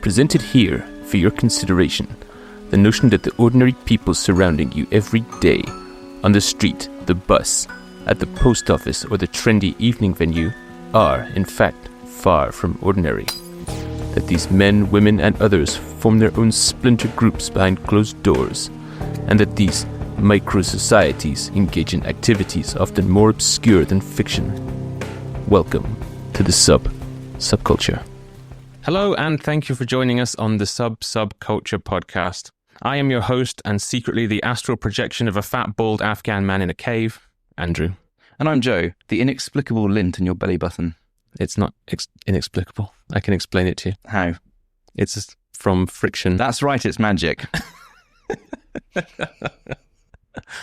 presented here for your consideration the notion that the ordinary people surrounding you every day, on the street, the bus, at the post office, or the trendy evening venue, are, in fact, far from ordinary. That these men, women, and others form their own splinter groups behind closed doors, and that these micro-societies engage in activities often more obscure than fiction. Welcome to the Sub-Subculture. Hello, and thank you for joining us on the Sub-Subculture Podcast. I am your host and secretly the astral projection of a fat, bald Afghan man in a cave, Andrew. And I'm Joe, the inexplicable lint in your belly button. It's not inexplicable. I can explain it to you. How? It's just from friction. That's right, it's magic.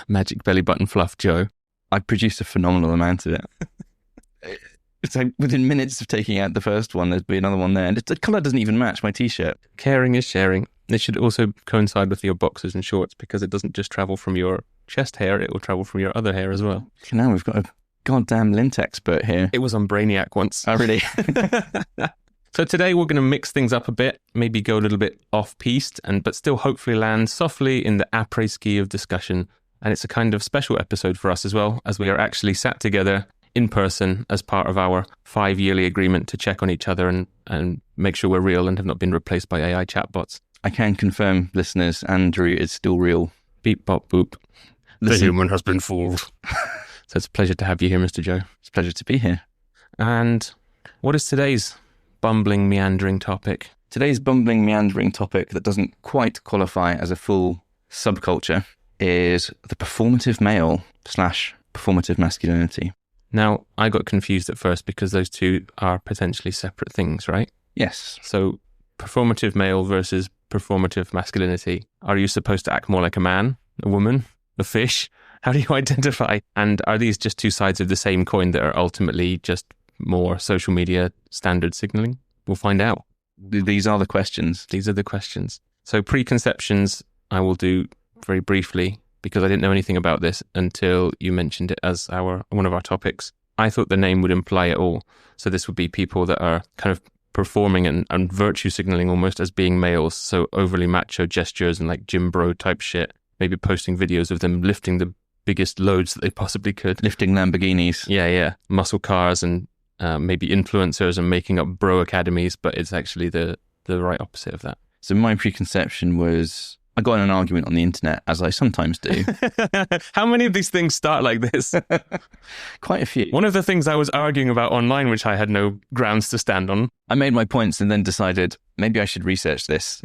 Magic belly button fluff, Joe. I produced a phenomenal amount of it. It's like within minutes of taking out the first one, there'd be another one there. And the colour doesn't even match my t-shirt. Caring is sharing. It should also coincide with your boxers and shorts because it doesn't just travel from your chest hair, it will travel from your other hair as well. Now we've got a goddamn lint expert here. It was on Brainiac once. Oh, really? So today we're going to mix things up a bit, maybe go a little bit off-piste, but still hopefully land softly in the après-ski of discussion. And it's a kind of special episode for us as well, as we are actually sat together in person as part of our 5-yearly agreement to check on each other and make sure we're real and have not been replaced by AI chatbots. I can confirm, listeners, Andrew is still real. Beep, bop, boop. Listen. The human has been fooled. So it's a pleasure to have you here, Mr. Joe. It's a pleasure to be here. And what is today's bumbling, meandering topic? Today's bumbling, meandering topic that doesn't quite qualify as a full subculture is the performative male / performative masculinity. Now, I got confused at first because those two are potentially separate things, right? Yes. So, performative male versus performative masculinity. Are you supposed to act more like a man, a woman, a fish? How do you identify? And are these just two sides of the same coin that are ultimately just more social media standard signaling? We'll find out. These are the questions. These are the questions. So, preconceptions, I will do very briefly, because I didn't know anything about this until you mentioned it as one of our topics. I thought the name would imply it all. So this would be people that are kind of performing and virtue signaling almost as being males. So overly macho gestures and like gym bro type shit. Maybe posting videos of them lifting the biggest loads that they possibly could. Lifting Lamborghinis. Yeah. Muscle cars and maybe influencers and making up bro academies, but it's actually the right opposite of that. So my preconception was, I got in an argument on the internet, as I sometimes do. How many of these things start like this? Quite a few. One of the things I was arguing about online, which I had no grounds to stand on. I made my points and then decided, maybe I should research this.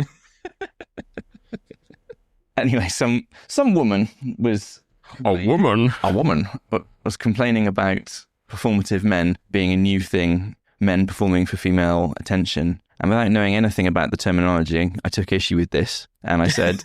Anyway, some woman was... A woman was complaining about performative men being a new thing, men performing for female attention. And without knowing anything about the terminology, I took issue with this. And I said...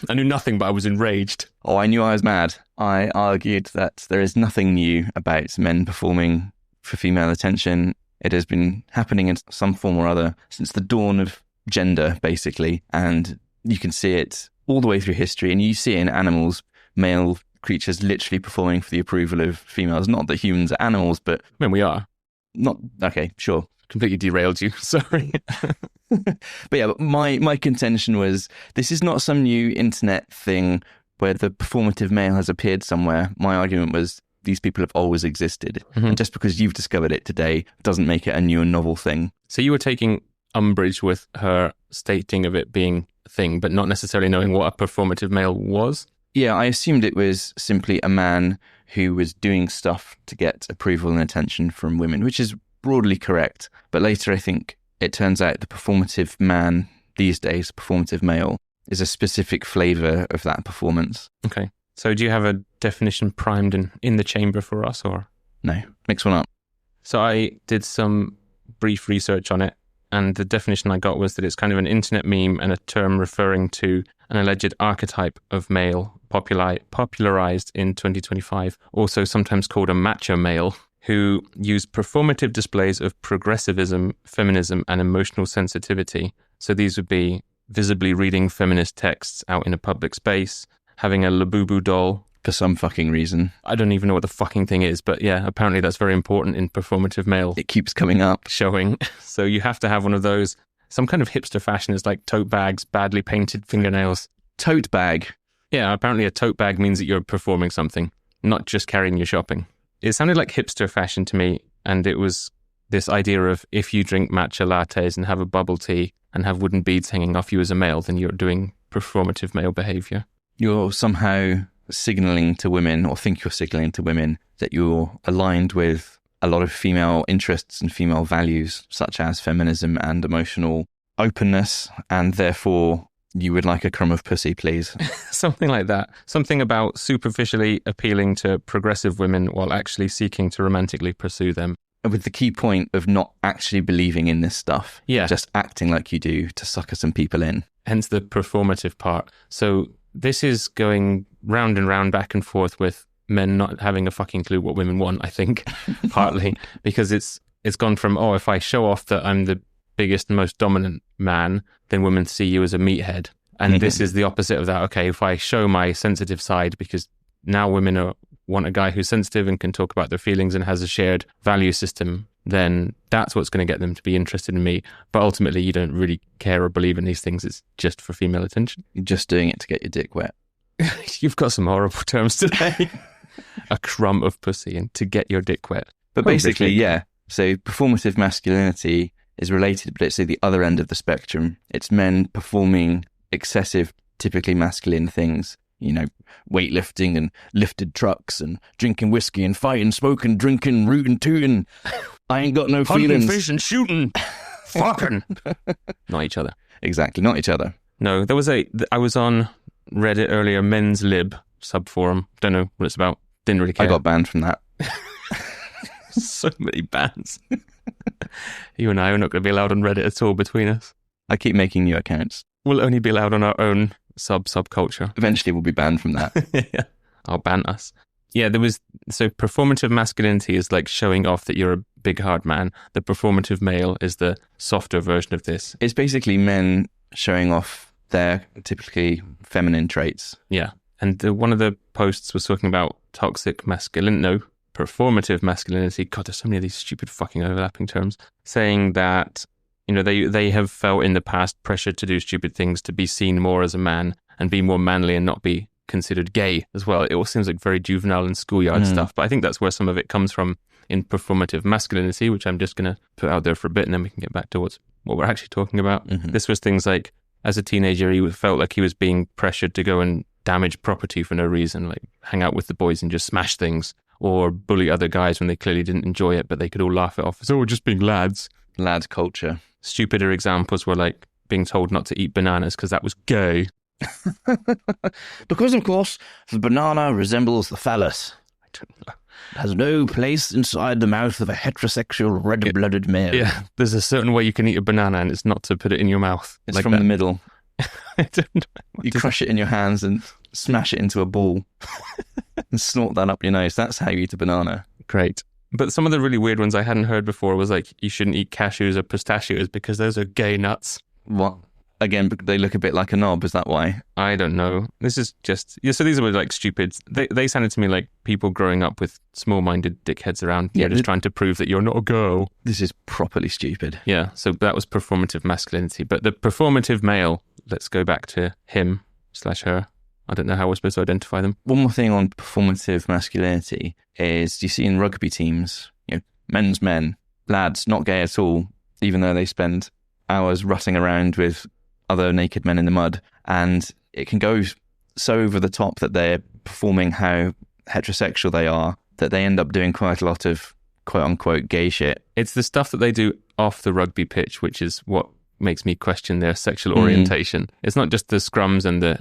I knew nothing, but I was enraged. Oh, I knew I was mad. I argued that there is nothing new about men performing for female attention. It has been happening in some form or other since the dawn of gender, basically. And you can see it all the way through history. And you see it in animals, male creatures literally performing for the approval of females. Not that humans are animals, but... I mean, we are. Not okay, sure. Completely derailed you. Sorry. But yeah, my contention was this is not some new internet thing where the performative male has appeared somewhere. My argument was these people have always existed. Mm-hmm. And just because you've discovered it today doesn't make it a new and novel thing. So you were taking umbrage with her stating of it being a thing, but not necessarily knowing what a performative male was? Yeah, I assumed it was simply a man who was doing stuff to get approval and attention from women, which is broadly correct. But later, I think it turns out the performative man these days, performative male, is a specific flavour of that performance. Okay. So do you have a definition primed in the chamber for us, or? No, mix one up. So I did some brief research on it, and the definition I got was that it's kind of an internet meme and a term referring to an alleged archetype of male popularized in 2025, also sometimes called a macho male, who use performative displays of progressivism, feminism, and emotional sensitivity. So these would be visibly reading feminist texts out in a public space, having a Labubu doll for some fucking reason. I don't even know what the fucking thing is, but yeah, apparently that's very important in performative male It keeps coming up. showing. So you have to have one of those. Some kind of hipster fashion is like tote bags, badly painted fingernails. Tote bag. Yeah, apparently a tote bag means that you're performing something, not just carrying your shopping. It sounded like hipster fashion to me, and it was this idea of if you drink matcha lattes and have a bubble tea and have wooden beads hanging off you as a male, then you're doing performative male behaviour. You're somehow signalling to women, or think you're signalling to women, that you're aligned with a lot of female interests and female values, such as feminism and emotional openness, and therefore you would like a crumb of pussy, please. Something like that. Something about superficially appealing to progressive women while actually seeking to romantically pursue them. With the key point of not actually believing in this stuff. Yeah. Just acting like you do to sucker some people in. Hence the performative part. So this is going round and round, back and forth with men not having a fucking clue what women want, I think, partly, because it's gone from, oh, if I show off that I'm the biggest and most dominant man, then women see you as a meathead. And this is the opposite of that. Okay, if I show my sensitive side, because now women want a guy who's sensitive and can talk about their feelings and has a shared value system, then that's what's going to get them to be interested in me. But ultimately, you don't really care or believe in these things. It's just for female attention. You're just doing it to get your dick wet. You've got some horrible terms today. A crumb of pussy and to get your dick wet. But basically, yeah. So performative masculinity is related, but it's at the other end of the spectrum. It's men performing excessive, typically masculine things. You know, weightlifting and lifted trucks and drinking whiskey and fighting, smoking, drinking, rooting, tooting. I ain't got no feelings. Hunting, fishing, shooting, fucking. Not each other. Exactly, not each other. No, I was on Reddit earlier, men's lib subforum. Don't know what it's about. Didn't really care. I got banned from that. So many bans. You and I are not going to be allowed on Reddit at all between us. I keep making new accounts. We'll only be allowed on our own subculture. Eventually we'll be banned from that. Yeah. I'll ban us. Yeah, so performative masculinity is like showing off that you're a big hard man. The performative male is the softer version of this. It's basically men showing off their typically feminine traits. Yeah. And one of the posts was talking about performative masculinity. God, there's so many of these stupid fucking overlapping terms. Saying that, you know, they have felt in the past pressured to do stupid things to be seen more as a man and be more manly and not be considered gay as well. It all seems like very juvenile and schoolyard stuff, but I think that's where some of it comes from in performative masculinity, which I'm just going to put out there for a bit and then we can get back to what we're actually talking about. This was things like, as a teenager, he felt like he was being pressured to go and damage property for no reason, like hang out with the boys and just smash things, or bully other guys when they clearly didn't enjoy it, but they could all laugh it off as, oh, we're just being lads. Lad culture. Stupider examples were like being told not to eat bananas because that was gay. Because, of course, the banana resembles the phallus. I don't know. It has no place inside the mouth of a heterosexual red-blooded male. Yeah, there's a certain way you can eat a banana and it's not to put it in your mouth. It's like from the middle. I don't know. You crush it in your hands and smash it into a ball and snort that up your nose. That's how you eat a banana. Great. But some of the really weird ones I hadn't heard before was like, you shouldn't eat cashews or pistachios because those are gay nuts. What? Again, they look a bit like a knob, is that why? I don't know. This is just... Yeah, so these were like stupid... They sounded to me like people growing up with small-minded dickheads around. Yeah, just trying to prove that you're not a girl. This is properly stupid. Yeah, so that was performative masculinity. But the performative male, let's go back to him/her. I don't know how we're supposed to identify them. One more thing on performative masculinity is you see in rugby teams, you know, men's men, lads, not gay at all, even though they spend hours rutting around with other naked men in the mud, and it can go so over the top that they're performing how heterosexual they are that they end up doing quite a lot of quote-unquote gay shit. It's the stuff that they do off the rugby pitch, which is what makes me question their sexual orientation. It's not just the scrums and the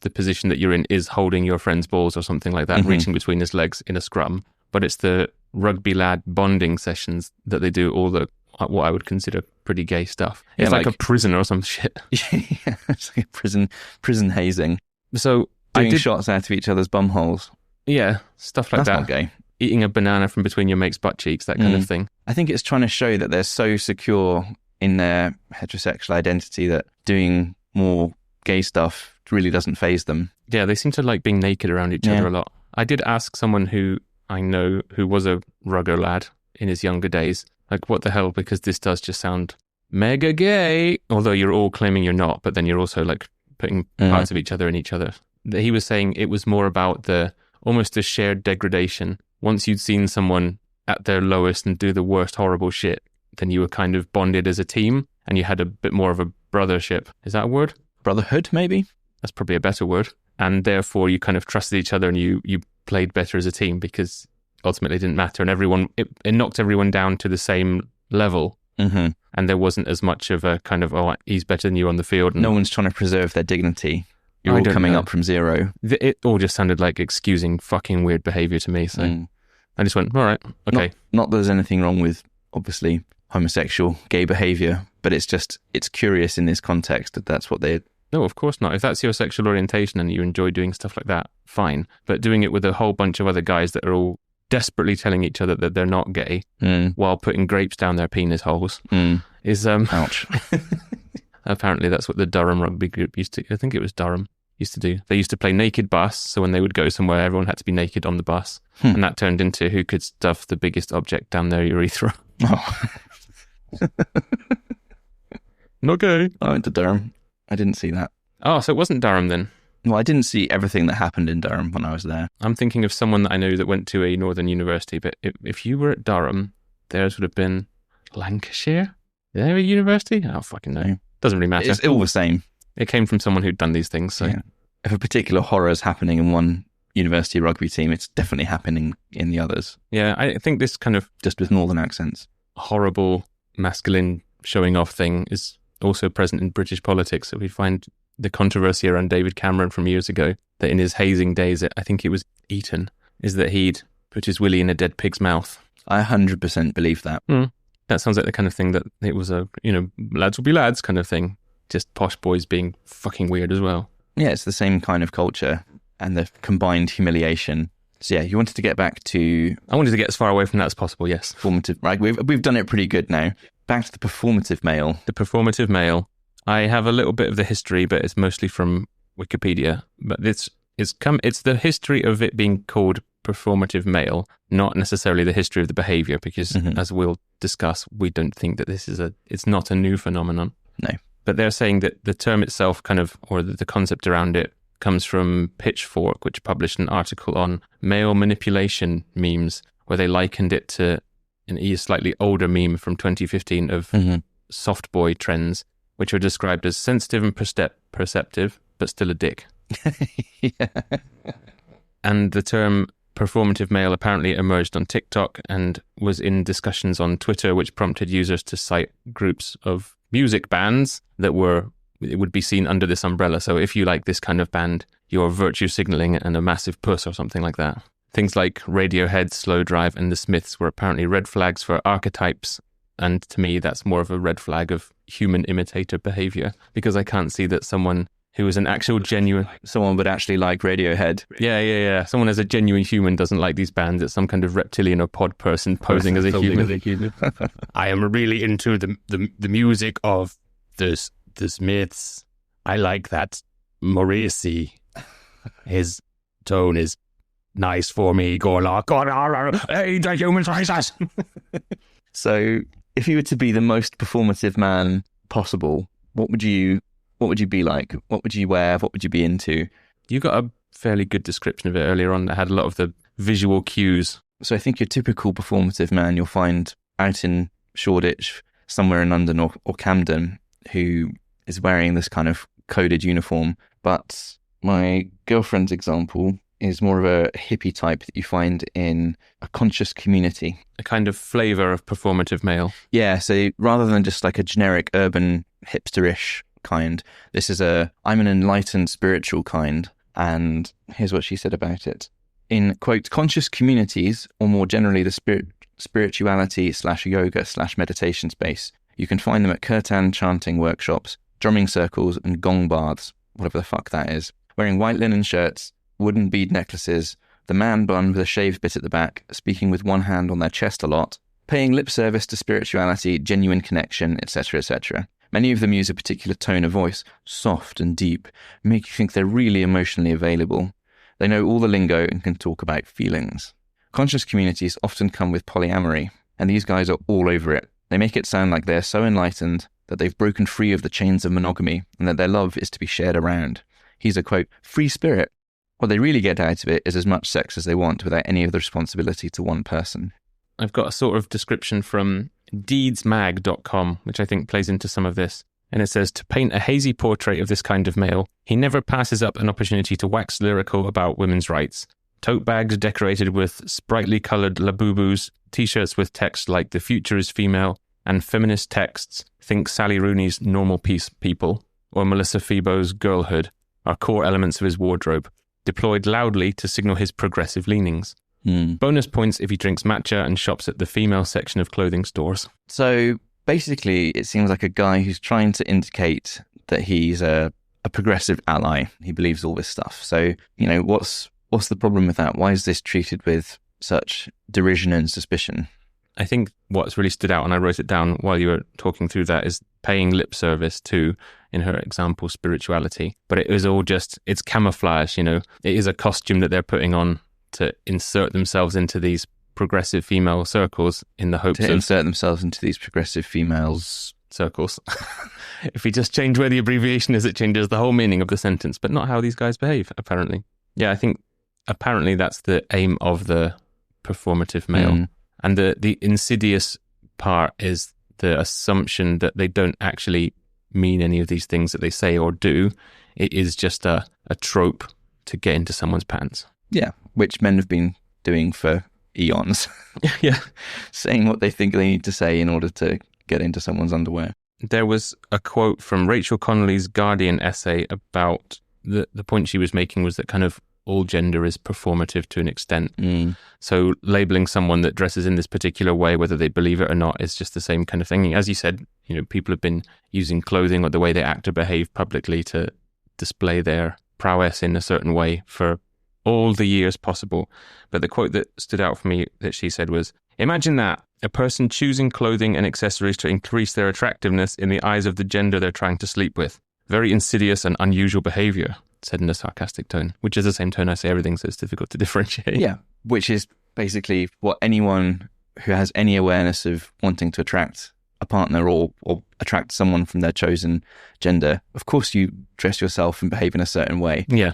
position that you're in is holding your friend's balls or something like that, reaching between his legs in a scrum, but it's the rugby lad bonding sessions that they do all the what I would consider pretty gay stuff. It's like a prison or some shit. Yeah, it's like a prison hazing. So doing shots out of each other's bum holes. Yeah, stuff like that. That's not gay. Eating a banana from between your mate's butt cheeks, that kind of thing. I think it's trying to show that they're so secure in their heterosexual identity that doing more gay stuff really doesn't faze them. Yeah, they seem to like being naked around each other a lot. I did ask someone who I know who was a rugger lad in his younger days, like, what the hell, because this does just sound mega gay, although you're all claiming you're not, but then you're also like putting parts of each other in each other. He was saying it was more about almost the shared degradation. Once you'd seen someone at their lowest and do the worst horrible shit, then you were kind of bonded as a team and you had a bit more of a brothership. Is that a word? Brotherhood, maybe? That's probably a better word. And therefore you kind of trusted each other and you played better as a team because ultimately it didn't matter. And it knocked everyone down to the same level. Mm-hmm. And there wasn't as much of a kind of, oh, he's better than you on the field. And no one's trying to preserve their dignity. You're all coming up from zero. It all just sounded like excusing fucking weird behaviour to me. So I just went, all right, okay. Not that there's anything wrong with, obviously, homosexual, gay behaviour, but it's curious in this context that that's what they... No, of course not. If that's your sexual orientation and you enjoy doing stuff like that, fine. But doing it with a whole bunch of other guys that are all desperately telling each other that they're not gay while putting grapes down their penis holes is... Ouch. Apparently that's what the Durham rugby group used to... I think it was Durham. Used to do. They used to play naked bus, so when they would go somewhere, everyone had to be naked on the bus. And that turned into who could stuff the biggest object down their urethra. Oh. Not gay. I went to Durham. I didn't see that. Oh, so it wasn't Durham then? Well, I didn't see everything that happened in Durham when I was there. I'm thinking of someone that I know that went to a northern university, but if you were at Durham, theirs would have been Lancashire? Is there a university? I don't fucking know. Doesn't really matter. It's all the same. It came from someone who'd done these things. So if a particular horror is happening in one university rugby team, it's definitely happening in the others. Yeah, I think this kind of... just with northern accents. Horrible masculine showing off thing is also present in British politics. So we find the controversy around David Cameron from years ago, that in his hazing days, I think it was Eton, is that he'd put his willy in a dead pig's mouth. I 100% believe that. That sounds like the kind of thing that it was a, lads will be lads kind of thing. Just posh boys being fucking weird as well. Yeah, it's the same kind of culture and the combined humiliation. So yeah, you wanted to get back to... I wanted to get as far away from that as possible, yes. Performative, right? We've done it pretty good now. Back to the performative male. The performative male. I have a little bit of the history, but it's mostly from Wikipedia. But it's the history of it being called performative male, not necessarily the history of the behaviour, because as we'll discuss, we don't think that it's not a new phenomenon. No. But they're saying that the term itself or the concept around it comes from Pitchfork, which published an article on male manipulation memes, where they likened it to a slightly older meme from 2015 of soft boy trends, which were described as sensitive and perceptive, but still a dick. Yeah. And the term performative male apparently emerged on TikTok and was in discussions on Twitter, which prompted users to cite groups of music bands that would be seen under this umbrella. So if you like this kind of band, you're virtue signaling and a massive puss or something like that. Things like Radiohead, Slow Drive, and The Smiths were apparently red flags for archetypes. And to me, that's more of a red flag of human imitator behavior, because I can't see that someone who is an actual genuine... Someone would actually like Radiohead. Yeah. Someone as a genuine human doesn't like these bands. It's some kind of reptilian or pod person posing as a human. I am really into the music of the Smiths. I like that Morrissey. His tone is nice for me. Go along. Hey, the human races. So, if you were to be the most performative man possible, what would you be like? What would you wear? What would you be into? You got a fairly good description of it earlier on that had a lot of the visual cues. So I think your typical performative man you'll find out in Shoreditch, somewhere in London or Camden, who is wearing this kind of coded uniform. But my girlfriend's example is more of a hippie type that you find in a conscious community. A kind of flavour of performative male. Yeah, so rather than just like a generic urban hipsterish kind, this is I'm an enlightened spiritual kind. And here's what she said about it. In, quote, conscious communities, or more generally the spirituality / yoga / meditation space, you can find them at kirtan chanting workshops, drumming circles, and gong baths, whatever the fuck that is, wearing white linen shirts, wooden bead necklaces, the man bun with a shaved bit at the back, speaking with one hand on their chest a lot, paying lip service to spirituality, genuine connection, etc., etc. Many of them use a particular tone of voice, soft and deep, make you think they're really emotionally available. They know all the lingo and can talk about feelings. Conscious communities often come with polyamory, and these guys are all over it. They make it sound like they're so enlightened that they've broken free of the chains of monogamy and that their love is to be shared around. He's a, quote, free spirit. What they really get out of it is as much sex as they want without any of the responsibility to one person. I've got a sort of description from deedsmag.com, which I think plays into some of this. And it says, to paint a hazy portrait of this kind of male, he never passes up an opportunity to wax lyrical about women's rights. Tote bags decorated with sprightly coloured labubus, t-shirts with text like "The future is female," and feminist texts, think Sally Rooney's "Normal Peace People" or Melissa Febo's "Girlhood," are core elements of his wardrobe, deployed loudly to signal his progressive leanings. Bonus points if he drinks matcha and shops at the female section of clothing stores. So basically, it seems like a guy who's trying to indicate that he's a progressive ally. He believes all this stuff. So, you know, what's the problem with that? Why is this treated with such derision and suspicion? I think what's really stood out, and I wrote it down while you were talking through that, is paying lip service to, in her example, spirituality. But it is all just, it's camouflage, you know. It is a costume that they're putting on to insert themselves into these progressive female circles in the hopes of... insert themselves into these progressive females... circles. If we just change where the abbreviation is, it changes the whole meaning of the sentence, but not how these guys behave, apparently. Yeah, I think apparently that's the aim of the performative male. And the insidious part is the assumption that they don't actually mean any of these things that they say or do. It is just a trope to get into someone's pants. Yeah, which men have been doing for eons. Yeah. Saying what they think they need to say in order to get into someone's underwear. There was a quote from Rachel Connolly's Guardian essay about the point she was making was that kind of all gender is performative to an extent. So labeling someone that dresses in this particular way, whether they believe it or not, is just the same kind of thing. As you said, you know, people have been using clothing or the way they act or behave publicly to display their prowess in a certain way for all the years possible. But the quote that stood out for me that she said was, imagine that, a person choosing clothing and accessories to increase their attractiveness in the eyes of the gender they're trying to sleep with. Very insidious and unusual behaviour, said in a sarcastic tone, which is the same tone I say everything, so it's difficult to differentiate. Yeah, which is basically what anyone who has any awareness of wanting to attract a partner or attract someone from their chosen gender, of course you dress yourself and behave in a certain way. Yeah.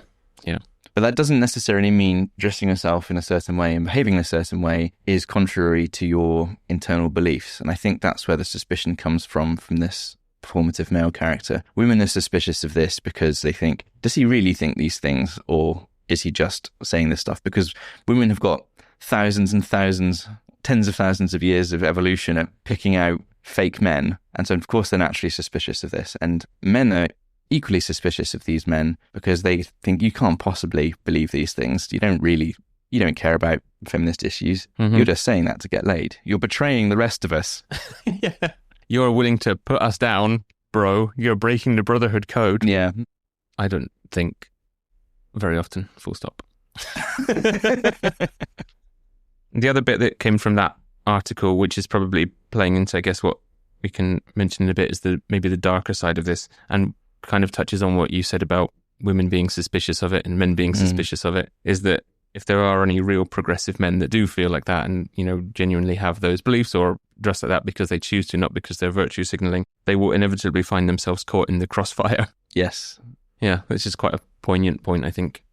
But that doesn't necessarily mean dressing yourself in a certain way and behaving in a certain way is contrary to your internal beliefs. And I think that's where the suspicion comes from this performative male character. Women are suspicious of this because they think, does he really think these things, or is he just saying this stuff? Because women have got thousands and thousands, tens of thousands of years of evolution at picking out fake men. And so, of course, they're naturally suspicious of this. And men are equally suspicious of these men because they think you can't possibly believe these things. You don't care about feminist issues. You're just saying that to get laid. You're betraying the rest of us. Yeah. You're willing to put us down, bro. You're breaking the brotherhood code. Yeah. I don't think very often, full stop. The other bit that came from that article, which is probably playing into, I guess, what we can mention in a bit, is maybe the darker side of this, and kind of touches on what you said about women being suspicious of it and men being suspicious of it, is that if there are any real progressive men that do feel like that and, you know, genuinely have those beliefs or dress like that because they choose to, not because they're virtue signaling, they will inevitably find themselves caught in the crossfire. Yes. Yeah, which is quite a poignant point, I think.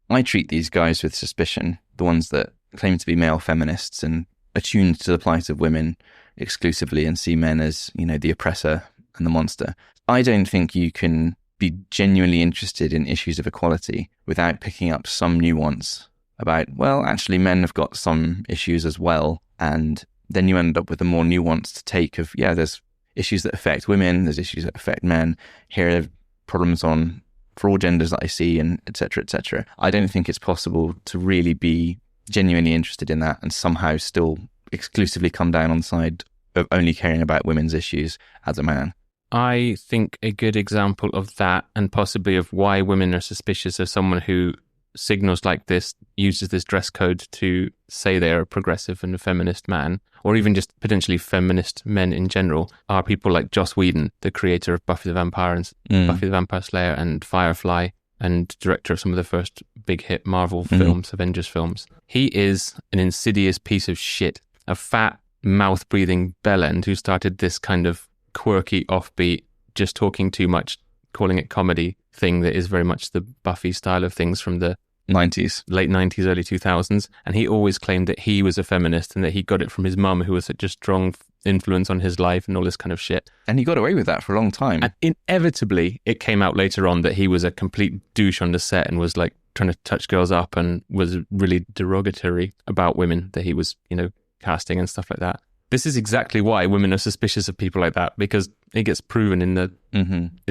I treat these guys with suspicion, the ones that claim to be male feminists and attuned to the plight of women exclusively and see men as, you know, the oppressor and the monster. I don't think you can be genuinely interested in issues of equality without picking up some nuance about, well, actually men have got some issues as well. And then you end up with a more nuanced take of, yeah, there's issues that affect women, there's issues that affect men. Here are problems for all genders that I see, and et cetera, et cetera. I don't think it's possible to really be genuinely interested in that and somehow still exclusively come down on the side of only caring about women's issues as a man. I think a good example of that, and possibly of why women are suspicious of someone who signals like this, uses this dress code to say they're a progressive and a feminist man, or even just potentially feminist men in general, are people like Joss Whedon, the creator of Buffy the Vampire Slayer and Firefly, and director of some of the first big hit Marvel films, Avengers films. He is an insidious piece of shit, a fat, mouth-breathing bellend who started this kind of quirky, offbeat, just talking too much, calling it comedy thing that is very much the Buffy style of things from the 90s. Late 90s, early 2000s. And he always claimed that he was a feminist and that he got it from his mum, who was such a strong influence on his life and all this kind of shit. And he got away with that for a long time. And inevitably, it came out later on that he was a complete douche on the set and was like trying to touch girls up and was really derogatory about women that he was, casting and stuff like that. This is exactly why women are suspicious of people like that, because it gets proven in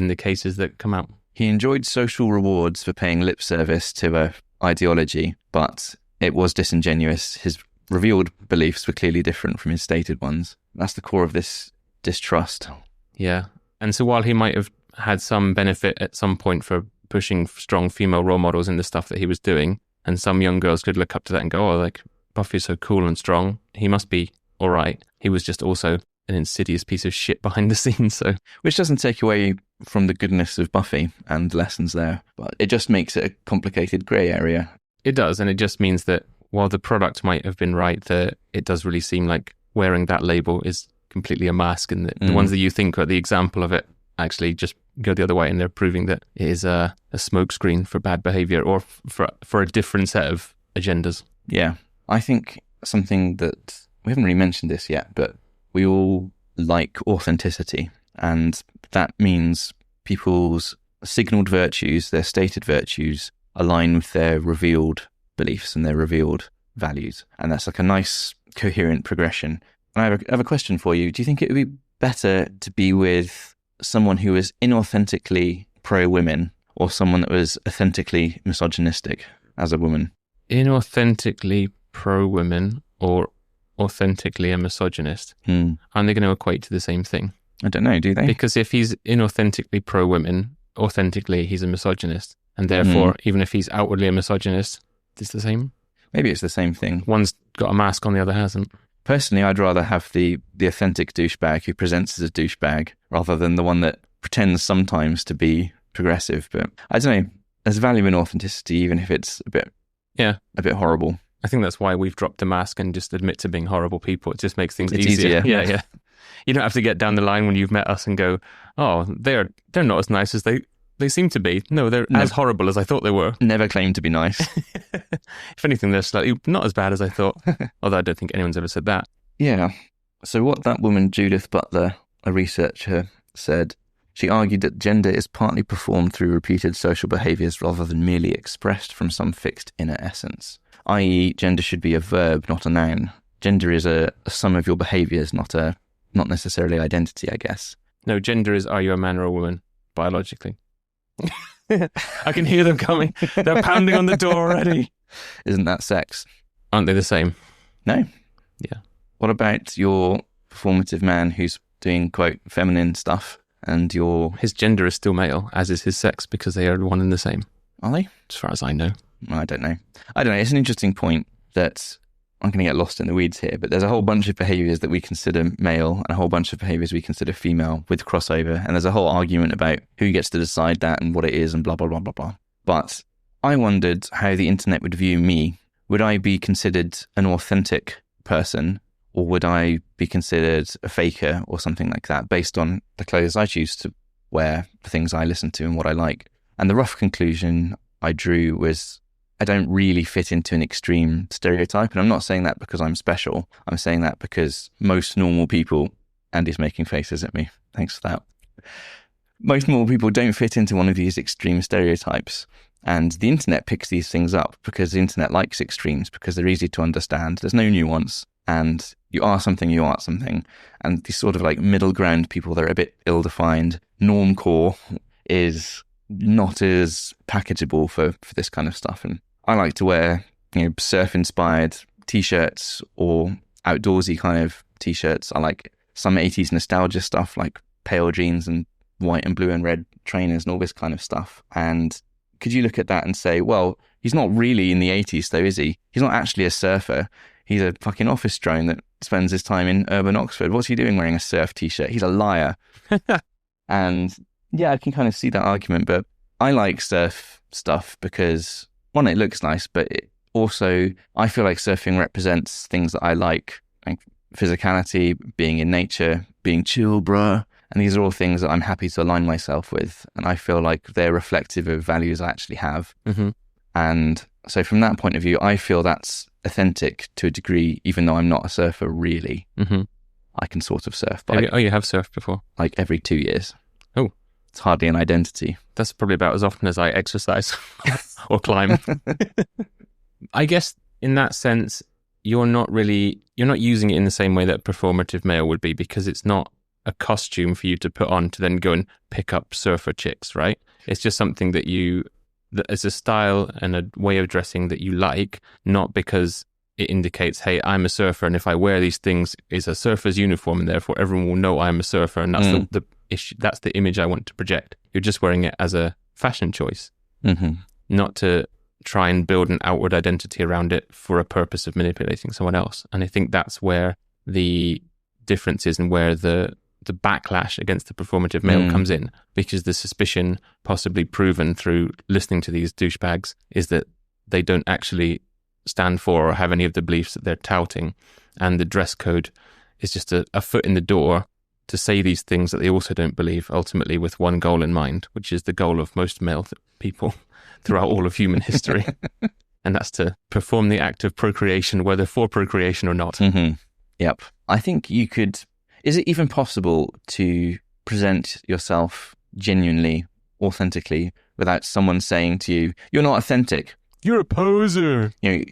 the cases that come out. He enjoyed social rewards for paying lip service to a ideology, but it was disingenuous. His revealed beliefs were clearly different from his stated ones. That's the core of this distrust. Yeah. And so while he might have had some benefit at some point for pushing strong female role models in the stuff that he was doing, and some young girls could look up to that and go, oh, like, Buffy's so cool and strong, he must be all right. He was just also an insidious piece of shit behind the scenes. So, which doesn't take away from the goodness of Buffy and the lessons there, but it just makes it a complicated grey area. It does, and it just means that while the product might have been right, that it does really seem like wearing that label is completely a mask, and the ones that you think are the example of it actually just go the other way, and they're proving that it is a smokescreen for bad behaviour or for a different set of agendas. Yeah, I think something that we haven't really mentioned this yet, but we all like authenticity, and that means people's signalled virtues, their stated virtues, align with their revealed beliefs and their revealed values. And that's like a nice, coherent progression. And I have a question for you. Do you think it would be better to be with someone who was inauthentically pro-women or someone that was authentically misogynistic as a woman? Inauthentically pro-women or authentically a misogynist? Aren't they going to equate to the same thing? I don't know, do they? Because if he's inauthentically pro-women, authentically he's a misogynist. And therefore, even if he's outwardly a misogynist, it's the same? Maybe it's the same thing. One's got a mask on, the other hasn't. Personally, I'd rather have the authentic douchebag who presents as a douchebag rather than the one that pretends sometimes to be progressive. But I don't know, there's value in authenticity, even if it's a bit horrible. I think that's why we've dropped the mask and just admit to being horrible people. It just makes things easier. Yeah. You don't have to get down the line when you've met us and go, oh, they're not as nice as they seem to be. No, they're as horrible as I thought they were. Never claimed to be nice. If anything, they're slightly not as bad as I thought. Although I don't think anyone's ever said that. Yeah. So what that woman, Judith Butler, a researcher, said, she argued that gender is partly performed through repeated social behaviours rather than merely expressed from some fixed inner essence. I.e., gender should be a verb, not a noun. Gender is a sum of your behaviours, not necessarily identity, I guess. No, gender is, are you a man or a woman, biologically? I can hear them coming. They're pounding on the door already. Isn't that sex? Aren't they the same? No. Yeah. What about your performative man who's doing, quote, feminine stuff, and his gender is still male, as is his sex, because they are one and the same. Are they? As far as I know. I don't know. It's an interesting point that I'm going to get lost in the weeds here, but there's a whole bunch of behaviours that we consider male and a whole bunch of behaviours we consider female with crossover. And there's a whole argument about who gets to decide that and what it is and blah, blah, blah, blah, blah. But I wondered how the internet would view me. Would I be considered an authentic person, or would I be considered a faker or something like that based on the clothes I choose to wear, the things I listen to and what I like? And the rough conclusion I drew was I don't really fit into an extreme stereotype. And I'm not saying that because I'm special. I'm saying that because most normal people, Andy's making faces at me. Thanks for that. Most normal people don't fit into one of these extreme stereotypes. And the internet picks these things up because the internet likes extremes, because they're easy to understand. There's no nuance. And you are something, you aren't something. And these sort of like middle ground people, they're a bit ill-defined. Normcore is not as packageable for this kind of stuff. And I like to wear, surf-inspired T-shirts or outdoorsy kind of T-shirts. I like some 80s nostalgia stuff like pale jeans and white and blue and red trainers and all this kind of stuff. And could you look at that and say, well, He's not really in the 80s though, is he? He's not actually a surfer. He's a fucking office drone that spends his time in urban Oxford. What's he doing wearing a surf t-shirt? He's a liar. And yeah, I can kind of see that argument, but I like surf stuff because, one, it looks nice, but it also, I feel like surfing represents things that I like physicality, being in nature, being chill, bruh. And these are all things that I'm happy to align myself with. And I feel like they're reflective of values I actually have. Mm-hmm. And so from that point of view, I feel that's authentic to a degree, even though I'm not a surfer really. Mm-hmm. I can sort of surf, but you have surfed before? like every 2 years. Oh. It's hardly an identity. That's probably about as often as I exercise or climb. I guess in that sense, you're not using it in the same way that performative male would be, because it's not a costume for you to put on to then go and pick up surfer chicks, right? It's just something that it's a style and a way of dressing that you like, not because it indicates, hey, I'm a surfer, and if I wear these things, it's a surfer's uniform, and therefore everyone will know I'm a surfer, and that's the issue. That's the image I want to project. You're just wearing it as a fashion choice, not to try and build an outward identity around it for a purpose of manipulating someone else. And I think that's where the difference is, and where the backlash against the performative male comes in, because the suspicion, possibly proven through listening to these douchebags, is that they don't actually stand for or have any of the beliefs that they're touting. And the dress code is just a foot in the door to say these things that they also don't believe, ultimately with one goal in mind, which is the goal of most male people throughout all of human history. And that's to perform the act of procreation, whether for procreation or not. Mm-hmm. Yep. I think you could... Is it even possible to present yourself genuinely, authentically, without someone saying to you, you're not authentic? You're a poser. You know,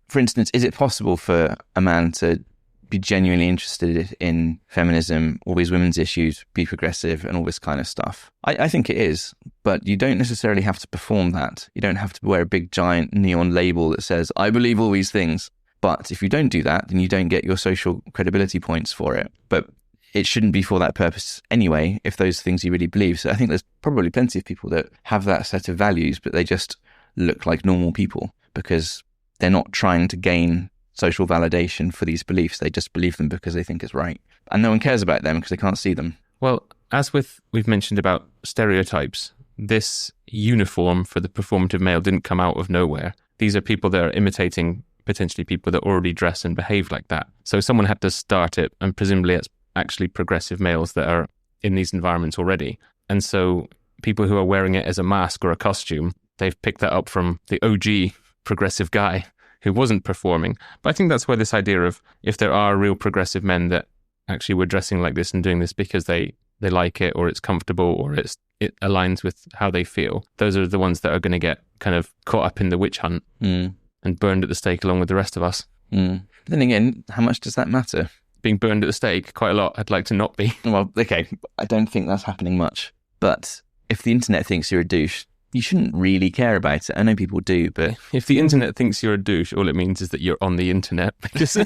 for instance, is it possible for a man to be genuinely interested in feminism, all these women's issues, be progressive and all this kind of stuff? I think it is, but you don't necessarily have to perform that. You don't have to wear a big giant neon label that says, I believe all these things. But if you don't do that, then you don't get your social credibility points for it. But it shouldn't be for that purpose anyway, if those things you really believe. So I think there's probably plenty of people that have that set of values, but they just look like normal people because they're not trying to gain social validation for these beliefs. They just believe them because they think it's right. And no one cares about them because they can't see them. Well, as we've mentioned about stereotypes, this uniform for the performative male didn't come out of nowhere. These are people that are imitating potentially people that already dress and behave like that. So someone had to start it, and presumably it's actually progressive males that are in these environments already. And so people who are wearing it as a mask or a costume, they've picked that up from the OG progressive guy who wasn't performing. But I think that's where this idea of, if there are real progressive men that actually were dressing like this and doing this because they like it, or it's comfortable, or it aligns with how they feel, those are the ones that are going to get kind of caught up in the witch hunt and burned at the stake along with the rest of us. But then again, how much does that matter? Being burned at the stake, quite a lot. I'd like to not be. Well, okay, I don't think that's happening much. But if the internet thinks you're a douche, you shouldn't really care about it. I know people do, but... If the internet thinks you're a douche, all it means is that you're on the internet, because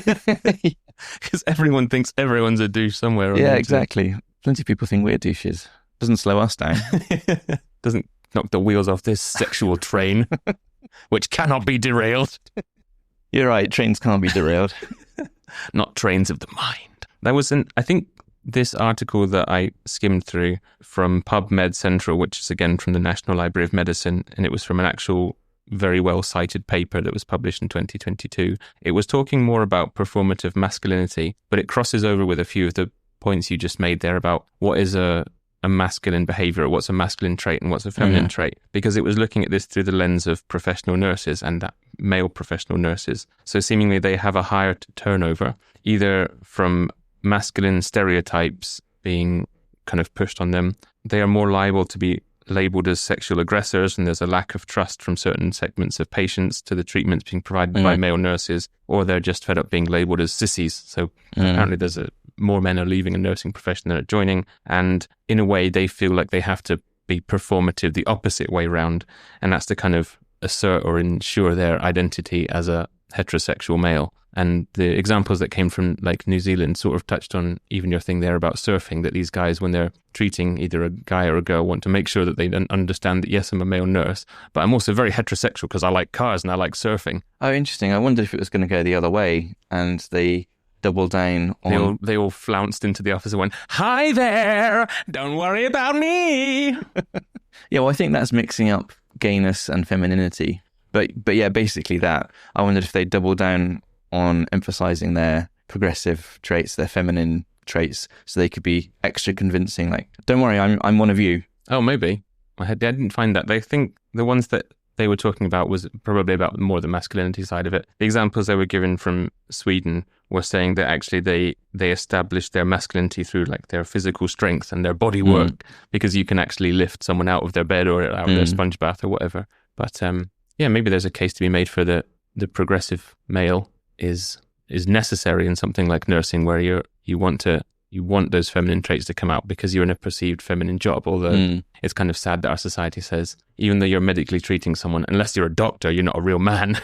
everyone thinks everyone's a douche somewhere on the internet. Exactly. Plenty of people think we're douches. Doesn't slow us down. Doesn't knock the wheels off this sexual train, which cannot be derailed. You're right, trains can't be derailed. Not trains of the mind. That was I think this article that I skimmed through from PubMed Central, which is again from the National Library of Medicine, and it was from an actual very well cited paper that was published in 2022. It was talking more about performative masculinity, but it crosses over with a few of the points you just made there about what is a masculine behavior, or what's a masculine trait and what's a feminine trait, because it was looking at this through the lens of professional nurses and that male professional nurses. So seemingly they have a higher turnover, either from masculine stereotypes being kind of pushed on them. They are more liable to be labelled as sexual aggressors, and there's a lack of trust from certain segments of patients to the treatments being provided by male nurses, or they're just fed up being labelled as sissies. So apparently there's more men are leaving a nursing profession than are joining, and in a way they feel like they have to be performative the opposite way round, and that's to kind of assert or ensure their identity as a heterosexual male. And the examples that came from like New Zealand sort of touched on even your thing there about surfing, that these guys, when they're treating either a guy or a girl, want to make sure that they understand that, yes, I'm a male nurse, but I'm also very heterosexual because I like cars and I like surfing. Oh, interesting. I wondered if it was going to go the other way and they double down on... They all flounced into the office and went, "Hi there, don't worry about me." Yeah, well, I think that's mixing up gayness and femininity. But yeah, basically that. I wondered if they double down on emphasizing their progressive traits, their feminine traits, so they could be extra convincing. Like, don't worry, I'm one of you. Oh, maybe. I didn't find that. They think the ones that they were talking about was probably about more the masculinity side of it. The examples they were given from Sweden were saying that actually they established their masculinity through like their physical strength and their body work, because you can actually lift someone out of their bed or out of their sponge bath or whatever. But yeah, maybe there's a case to be made for the progressive male is necessary in something like nursing, where you want those feminine traits to come out because you're in a perceived feminine job. Although it's kind of sad that our society says, even though you're medically treating someone, unless you're a doctor, you're not a real man.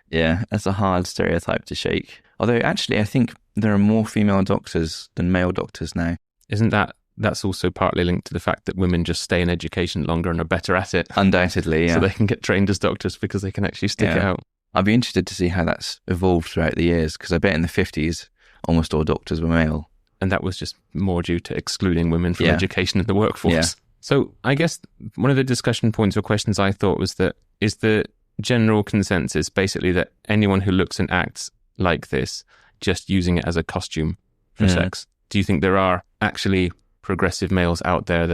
Yeah, that's a hard stereotype to shake. Although actually, I think there are more female doctors than male doctors now. Isn't that's also partly linked to the fact that women just stay in education longer and are better at it? Undoubtedly, yeah. So they can get trained as doctors because they can actually stick it out. I'd be interested to see how that's evolved throughout the years, because I bet in the 50s, almost all doctors were male. And that was just more due to excluding women from education in the workforce. Yeah. So I guess one of the discussion points or questions I thought was that, is the general consensus basically that anyone who looks and acts like this, just using it as a costume for sex? Do you think there are actually progressive males out there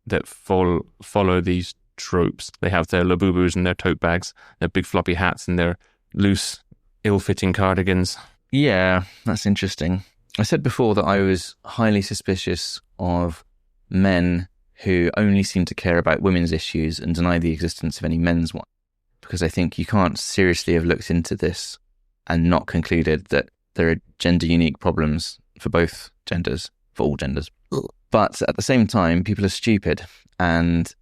that follow these tropes? They have their labubus and their tote bags, their big floppy hats and their loose, ill-fitting cardigans. Yeah, that's interesting. I said before that I was highly suspicious of men who only seem to care about women's issues and deny the existence of any men's one, because I think you can't seriously have looked into this and not concluded that there are gender-unique problems for both genders, for all genders. But at the same time, people are stupid, and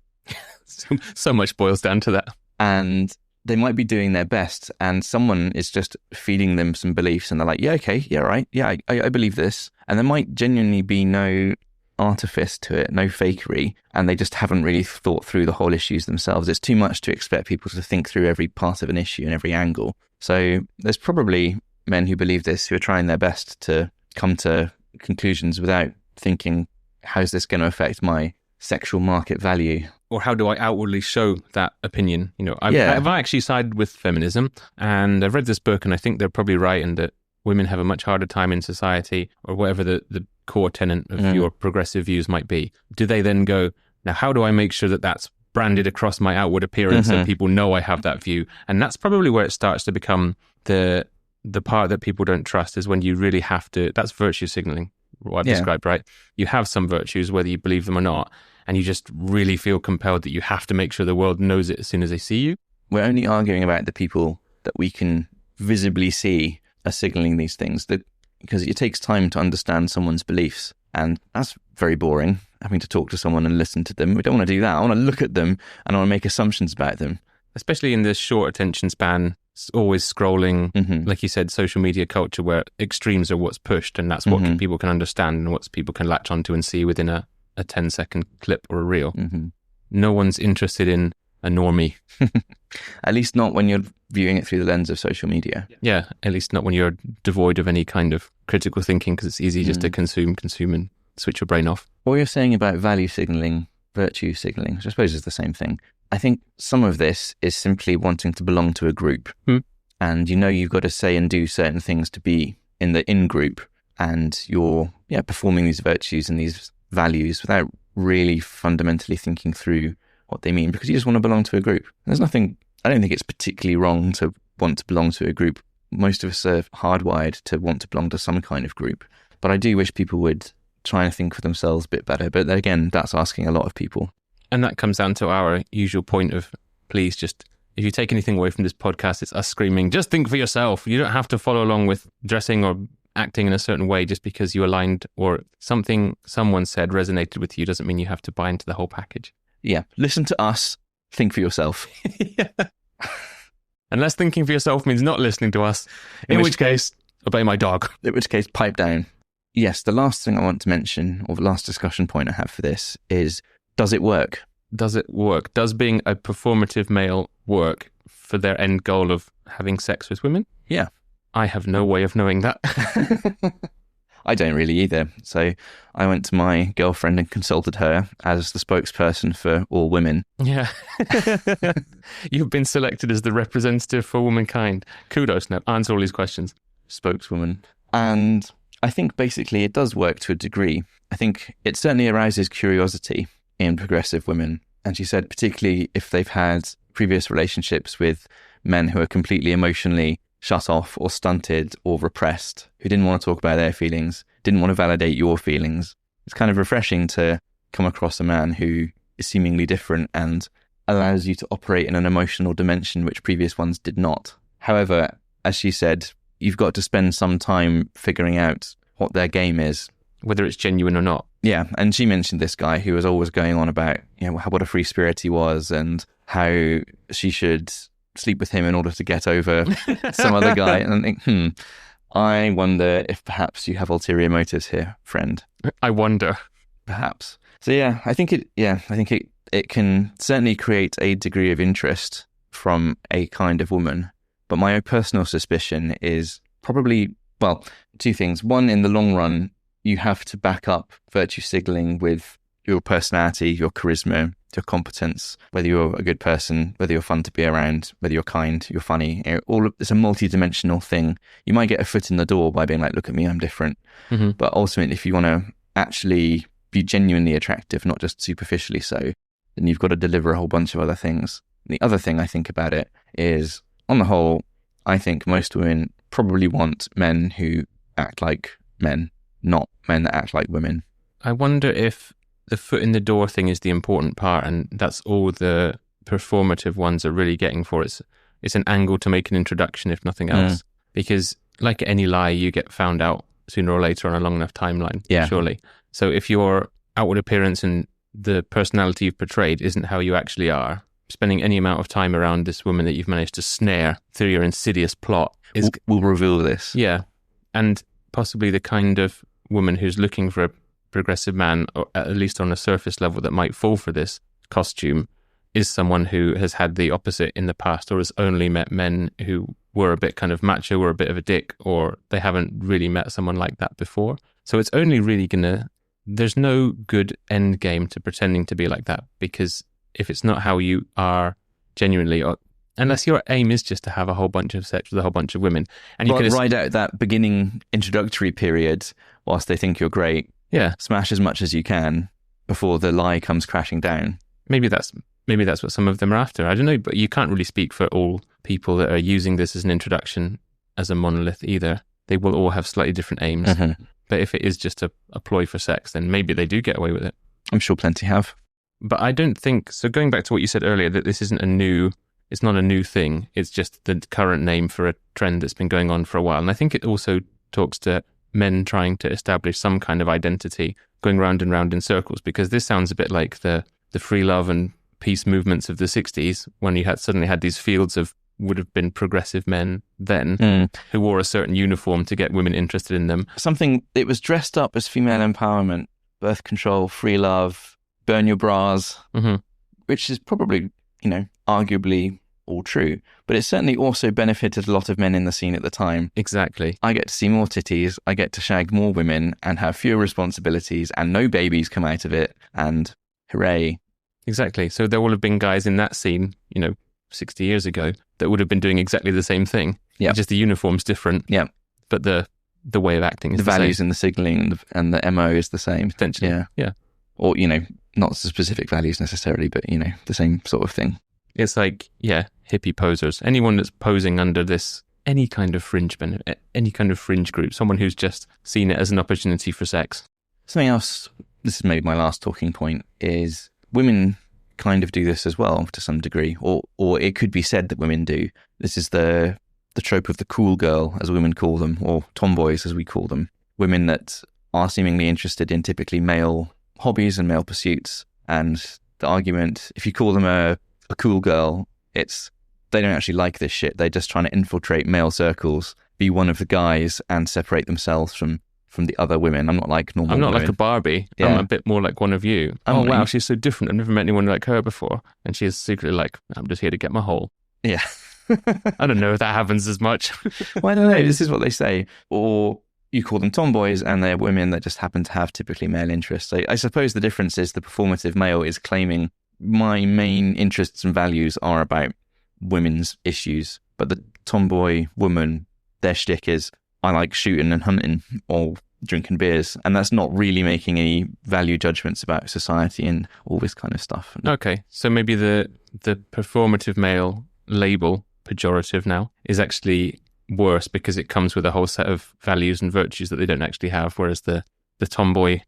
so much boils down to that. And they might be doing their best, and someone is just feeding them some beliefs, and they're like, yeah, okay, yeah, right, yeah, I believe this. And there might genuinely be no artifice to it, no fakery, and they just haven't really thought through the whole issues themselves. It's too much to expect people to think through every part of an issue and every angle. So there's probably men who believe this, who are trying their best to come to conclusions without thinking, how's this going to affect my sexual market value? Or how do I outwardly show that opinion? You know, I've actually sided with feminism, and I've read this book, and I think they're probably right in that women have a much harder time in society, or whatever the core tenet of your progressive views might be. Do they then go, now how do I make sure that that's branded across my outward appearance so people know I have that view? And that's probably where it starts to become the part that people don't trust, is when you really have to, that's virtue signaling, what I've described, right? You have some virtues, whether you believe them or not, and you just really feel compelled that you have to make sure the world knows it as soon as they see you. We're only arguing about the people that we can visibly see are signaling these things, because it takes time to understand someone's beliefs, and that's very boring, having to talk to someone and listen to them. We don't want to do that. I want to look at them and I want to make assumptions about them. Especially in this short attention span, always scrolling, like you said, social media culture, where extremes are what's pushed, and that's what people can understand and what people can latch onto and see within a 10-second clip or a reel. No one's interested in a normie. At least not when you're viewing it through the lens of social media. Yeah, at least not when you're devoid of any kind of critical thinking, because it's easy just to consume and switch your brain off. What you're saying about value signaling, virtue signaling, which I suppose is the same thing. I think some of this is simply wanting to belong to a group. And you've got to say and do certain things to be in the in-group, and you're performing these virtues and these values without really fundamentally thinking through what they mean, because you just want to belong to a group. There's nothing, I don't think it's particularly wrong to want to belong to a group. Most of us are hardwired to want to belong to some kind of group. But I do wish people would try and think for themselves a bit better. But again, that's asking a lot of people. And that comes down to our usual point of, please just, if you take anything away from this podcast, it's us screaming, just think for yourself. You don't have to follow along with dressing or acting in a certain way just because you aligned or something someone said resonated with you doesn't mean you have to buy into the whole package. Yeah. Listen to us. Think for yourself. Unless thinking for yourself means not listening to us, in which case, obey my dog. In which case, pipe down. Yes, the last thing I want to mention, or the last discussion point I have for this is, does it work? Does it work? Does being a performative male work for their end goal of having sex with women? Yeah. I have no way of knowing that. I don't really either. So I went to my girlfriend and consulted her as the spokesperson for all women. Yeah. You've been selected as the representative for womankind. Kudos, now. Answer all these questions. Spokeswoman. And I think basically it does work to a degree. I think it certainly arouses curiosity in progressive women. And she said particularly if they've had previous relationships with men who are completely emotionally shut off or stunted or repressed, who didn't want to talk about their feelings, didn't want to validate your feelings. It's kind of refreshing to come across a man who is seemingly different and allows you to operate in an emotional dimension which previous ones did not. However, as she said, you've got to spend some time figuring out what their game is. Whether it's genuine or not. Yeah, and she mentioned this guy who was always going on about, what a free spirit he was and how she should sleep with him in order to get over some other guy. And I think, I wonder if perhaps you have ulterior motives here, friend. I wonder. Perhaps. So yeah, I think it can certainly create a degree of interest from a kind of woman. But my own personal suspicion is probably, two things. One, in the long run, you have to back up virtue signaling with your personality, your charisma, your competence, whether you're a good person, whether you're fun to be around, whether you're kind, you're funny. It's a multi-dimensional thing. You might get a foot in the door by being like, look at me, I'm different. Mm-hmm. But ultimately, if you want to actually be genuinely attractive, not just superficially so, then you've got to deliver a whole bunch of other things. And the other thing I think about it is, on the whole, I think most women probably want men who act like men, not men that act like women. I wonder if the foot in the door thing is the important part, and that's all the performative ones are really getting for. It's an angle to make an introduction, if nothing else. Because like any lie, you get found out sooner or later on a long enough timeline, surely. So if your outward appearance and the personality you've portrayed isn't how you actually are, spending any amount of time around this woman that you've managed to snare through your insidious plot will reveal this. Yeah. And possibly the kind of woman who's looking for a progressive man, or at least on a surface level, that might fall for this costume, is someone who has had the opposite in the past, or has only met men who were a bit kind of macho or a bit of a dick, or they haven't really met someone like that before. So it's only really there's no good end game to pretending to be like that, because if it's not how you are genuinely, or unless your aim is just to have a whole bunch of sex with a whole bunch of women, and you can ride out that beginning introductory period whilst they think you're great. Yeah, smash as much as you can before the lie comes crashing down. Maybe that's what some of them are after. I don't know, but you can't really speak for all people that are using this as an introduction as a monolith either. They will all have slightly different aims. Mm-hmm. But if it is just a ploy for sex, then maybe they do get away with it. I'm sure plenty have. But I don't think so. Going back to what you said earlier, that this isn't it's not a new thing. It's just the current name for a trend that's been going on for a while. And I think it also talks to men trying to establish some kind of identity, going round and round in circles, because this sounds a bit like the free love and peace movements of the 60s, when you suddenly had these fields of would have been progressive men then who wore a certain uniform to get women interested in them. It was dressed up as female empowerment, birth control, free love, burn your bras, which is probably, arguably all true, but it certainly also benefited a lot of men in the scene at the time. Exactly. I get to see more titties, I get to shag more women and have fewer responsibilities, and no babies come out of it, and hooray. Exactly. So there will have been guys in that scene, 60 years ago, that would have been doing exactly the same thing. Yeah. Just the uniform's different. Yeah. But the way of acting is the values same. And the signalling and the MO is the same. Potentially. Yeah. Yeah. Or, not specific values necessarily, but, the same sort of thing. It's like, hippie posers. Anyone that's posing under any kind of fringe group, someone who's just seen it as an opportunity for sex. Something else, this is maybe my last talking point, is women kind of do this as well to some degree, or it could be said that women do. This is the trope of the cool girl, as women call them, or tomboys as we call them. Women that are seemingly interested in typically male hobbies and male pursuits. And the argument, if you call them a cool girl, it's they don't actually like this shit. They're just trying to infiltrate male circles, be one of the guys, and separate themselves from the other women. I'm not like normal I'm not women. like a Barbie. Yeah. I'm a bit more like one of you. I'm wow, like- she's so different. I've never met anyone like her before. And she is secretly like, I'm just here to get my hole. Yeah. I don't know if that happens as much. Well, I don't know. This is what they say. Or you call them tomboys, and they're women that just happen to have typically male interests. I suppose the difference is the performative male is claiming my main interests and values are about women's issues, but the tomboy woman, their shtick is I like shooting and hunting or drinking beers, and that's not really making any value judgments about society and all this kind of stuff. Okay, so maybe the performative male label, pejorative now, is actually worse because it comes with a whole set of values and virtues that they don't actually have, whereas the tomboy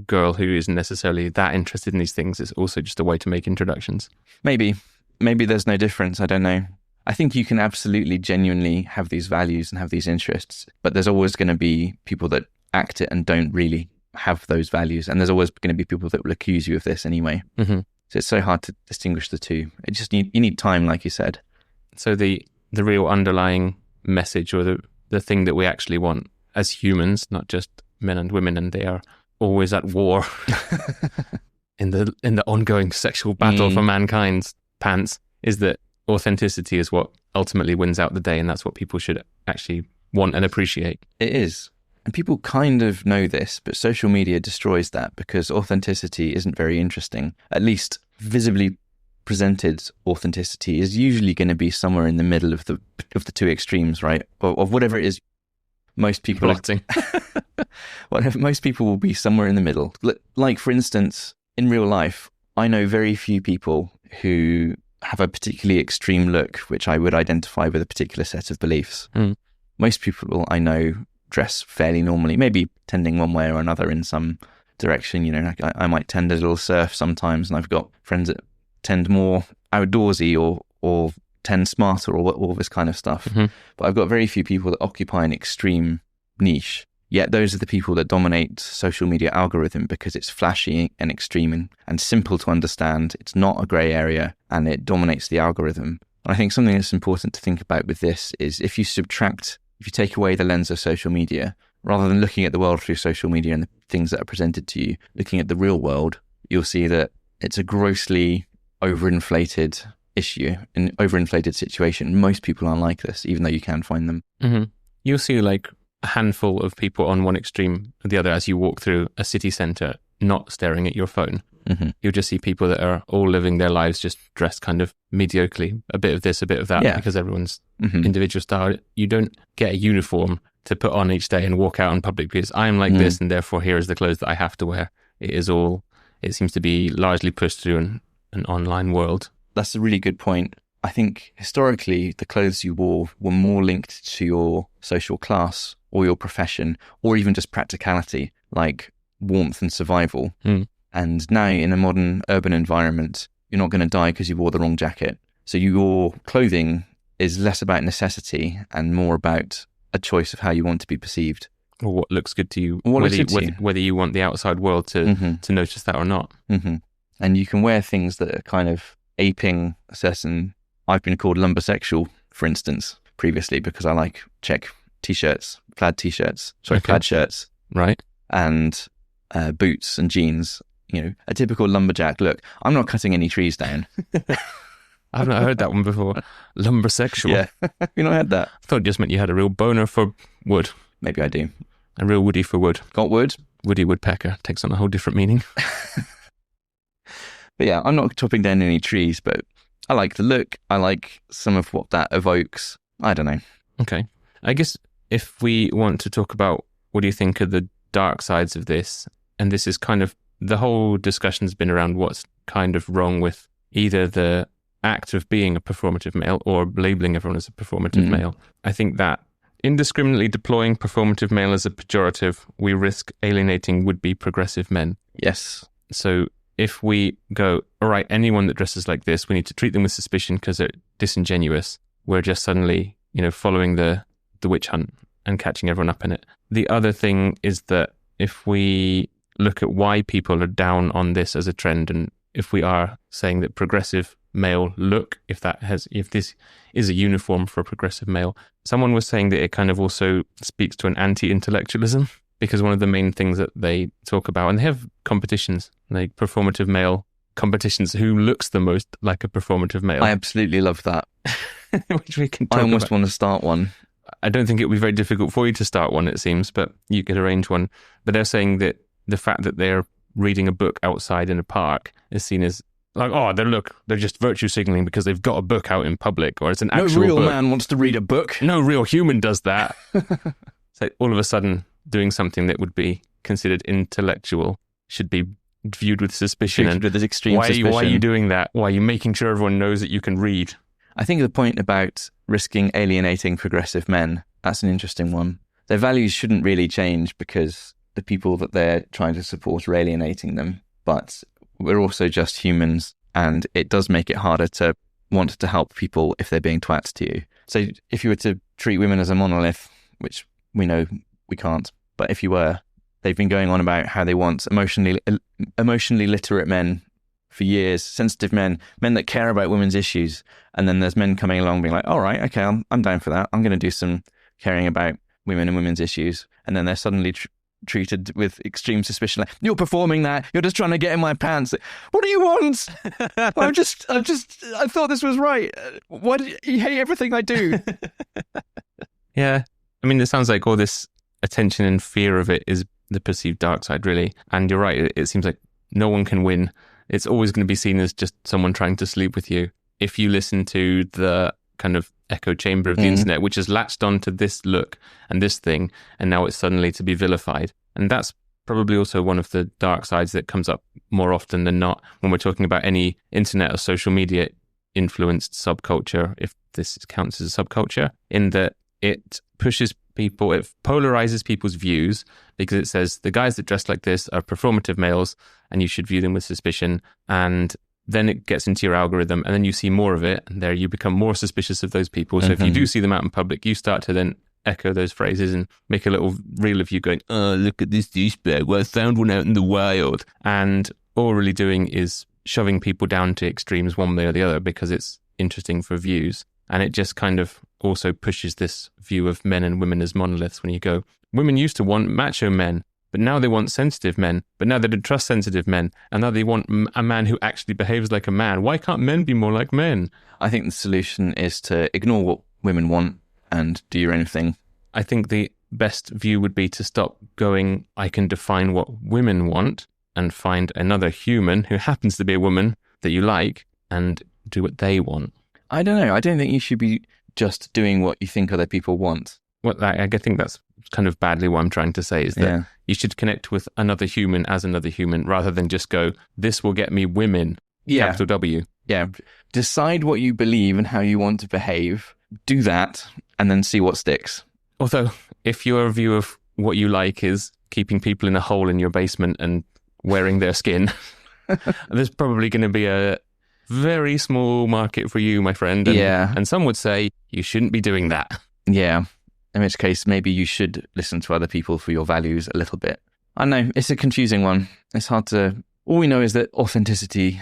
girl who isn't necessarily that interested in these things is also just a way to make introductions. Maybe there's no difference. I don't know. I think you can absolutely genuinely have these values and have these interests, but there's always going to be people that act it and don't really have those values. And there's always going to be people that will accuse you of this anyway. Mm-hmm. So it's so hard to distinguish the two. You need time, like you said. So the real underlying message, or the thing that we actually want as humans, not just men and women, and they are always at war in the ongoing sexual battle for mankind's pants, is that authenticity is what ultimately wins out the day, and that's what people should actually want and appreciate. It is. And people kind of know this, but social media destroys that because authenticity isn't very interesting. At least visibly presented authenticity is usually going to be somewhere in the middle of the two extremes, right? Of whatever it is. Most people most people will be somewhere in the middle. Like, for instance, in real life, I know very few people who have a particularly extreme look, which I would identify with a particular set of beliefs. Most people I know dress fairly normally, maybe tending one way or another in some direction. You know, like I might tend a little surf sometimes, and I've got friends that tend more outdoorsy or tend smarter or all this kind of stuff. Mm-hmm. But I've got very few people that occupy an extreme niche. Yet those are the people that dominate social media algorithm because it's flashy and extreme and simple to understand. It's not a grey area, and it dominates the algorithm. And I think something that's important to think about with this is if you take away the lens of social media, rather than looking at the world through social media and the things that are presented to you, looking at the real world, you'll see that it's a grossly overinflated issue, an overinflated situation. Most people aren't like this, even though you can find them. Mm-hmm. You'll see like a handful of people on one extreme or the other as you walk through a city centre, not staring at your phone. Mm-hmm. You'll just see people that are all living their lives just dressed kind of mediocrely, a bit of this, a bit of that, because everyone's individual style. You don't get a uniform to put on each day and walk out in public because I'm like this and therefore here is the clothes that I have to wear. It seems to be largely pushed through an online world. That's a really good point. I think historically the clothes you wore were more linked to your social class or your profession or even just practicality, like warmth and survival. And now in a modern urban environment, you're not going to die because you wore the wrong jacket. So your clothing is less about necessity and more about a choice of how you want to be perceived. Or what looks good to you, Or whether you want the outside world to notice that or not. Mm-hmm. And you can wear things that are kind of aping a certain... I've been called lumbersexual, for instance, previously because I like check t-shirts, plaid shirts. Right. And boots and jeans. You know, a typical lumberjack look. I'm not cutting any trees down. I've not heard that one before. Lumbersexual. Yeah. Have you not heard that? I thought it just meant you had a real boner for wood. Maybe I do. A real woody for wood. Got wood? Woody woodpecker takes on a whole different meaning. But yeah, I'm not chopping down any trees, but I like the look. I like some of what that evokes. I don't know. Okay. I guess if we want to talk about what do you think are the dark sides of this, and this is kind of, the whole discussion's been around what's kind of wrong with either the act of being a performative male or labeling everyone as a performative male. I think that indiscriminately deploying performative male as a pejorative, we risk alienating would-be progressive men. Yes. So if we go, all right, anyone that dresses like this, we need to treat them with suspicion because they're disingenuous, we're just suddenly, following the witch hunt and catching everyone up in it. The other thing is that if we look at why people are down on this as a trend and if we are saying that progressive male look, if this is a uniform for a progressive male. Someone was saying that it kind of also speaks to an anti-intellectualism, because one of the main things that they talk about, and they have competitions, like performative male competitions, who looks the most like a performative male. I absolutely love that. Which we can talk I almost about. want to start one. I don't think it would be very difficult for you to start one, it seems, but you could arrange one. But they're saying that the fact that they're reading a book outside in a park is seen as like, oh, they're just virtue signaling because they've got a book out in public, or it's an actual No real book. man wants to read a book. No real human does that. So all of a sudden, doing something that would be considered intellectual should be viewed with suspicion. Treated with this extreme suspicion. Why are you doing that? Why are you making sure everyone knows that you can read? I think the point about risking alienating progressive men, that's an interesting one. Their values shouldn't really change because the people that they're trying to support are alienating them. But we're also just humans, and it does make it harder to want to help people if they're being twats to you. So if you were to treat women as a monolith, which we know we can't, but if you were, they've been going on about how they want emotionally literate men for years, sensitive men that care about women's issues. And then there's men coming along being like, all right, okay, I'm down for that. I'm going to do some caring about women and women's issues. And then they're suddenly treated with extreme suspicion. Like, you're performing that. You're just trying to get in my pants. What do you want? I thought this was right. Why do you hate everything I do? Yeah. I mean, it sounds like all this attention and fear of it is the perceived dark side, really. And you're right. It seems like no one can win. It's always going to be seen as just someone trying to sleep with you. If you listen to the kind of echo chamber of the internet, which has latched onto this look and this thing, and now it's suddenly to be vilified. And that's probably also one of the dark sides that comes up more often than not when we're talking about any internet or social media influenced subculture, if this counts as a subculture, in that it pushes people, it polarizes people's views, because it says the guys that dress like this are performative males and you should view them with suspicion. And then it gets into your algorithm, and then you see more of it, and there you become more suspicious of those people. So if you do see them out in public, you start to then echo those phrases and make a little reel of you going, oh, look at this douchebag. Well, I found one out in the wild. And all we're really doing is shoving people down to extremes one way or the other because it's interesting for views. And it just kind of also pushes this view of men and women as monoliths when you go, women used to want macho men, but now they want sensitive men, but now they don't trust sensitive men, and now they want a man who actually behaves like a man. Why can't men be more like men? I think the solution is to ignore what women want and do your own thing. I think the best view would be to stop going, I can define what women want, and find another human who happens to be a woman that you like and do what they want. I don't know. I don't think you should be just doing what you think other people want. Well, I think that's kind of badly what I'm trying to say, is that you should connect with another human as another human rather than just go, this will get me women, capital W. Yeah. Decide what you believe and how you want to behave. Do that and then see what sticks. Although, if your view of what you like is keeping people in a hole in your basement and wearing their skin, there's probably going to be a very small market for you, my friend. And, and some would say you shouldn't be doing that. Yeah. In which case, maybe you should listen to other people for your values a little bit. I know, it's a confusing one. It's hard to... All we know is that authenticity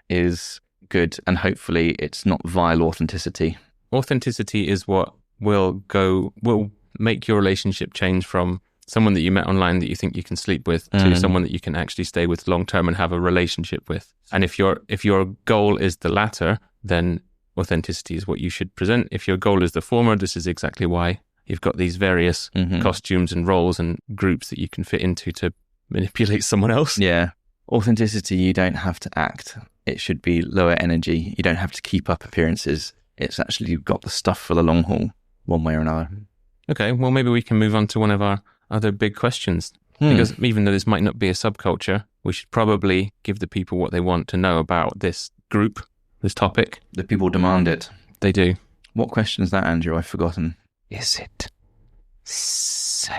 is good, and hopefully it's not vile authenticity. Authenticity is what will make your relationship change from someone that you met online that you think you can sleep with to someone that you can actually stay with long term and have a relationship with. And if your goal is the latter, then authenticity is what you should present. If your goal is the former, this is exactly why you've got these various costumes and roles and groups that you can fit into to manipulate someone else. Yeah. Authenticity, you don't have to act. It should be lower energy. You don't have to keep up appearances. It's actually, you've got the stuff for the long haul, one way or another. Okay, well, maybe we can move on to one of our other big questions. Because even though this might not be a subculture, we should probably give the people what they want to know about this group, this topic. The people demand it. They do. What question is that, Andrew? I've forgotten. Is it sexual?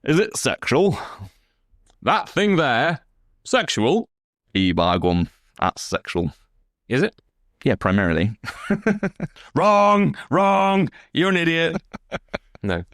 Is it sexual? That thing there, sexual? By gum, that's sexual. Is it? Yeah, primarily. Wrong, you're an idiot. No.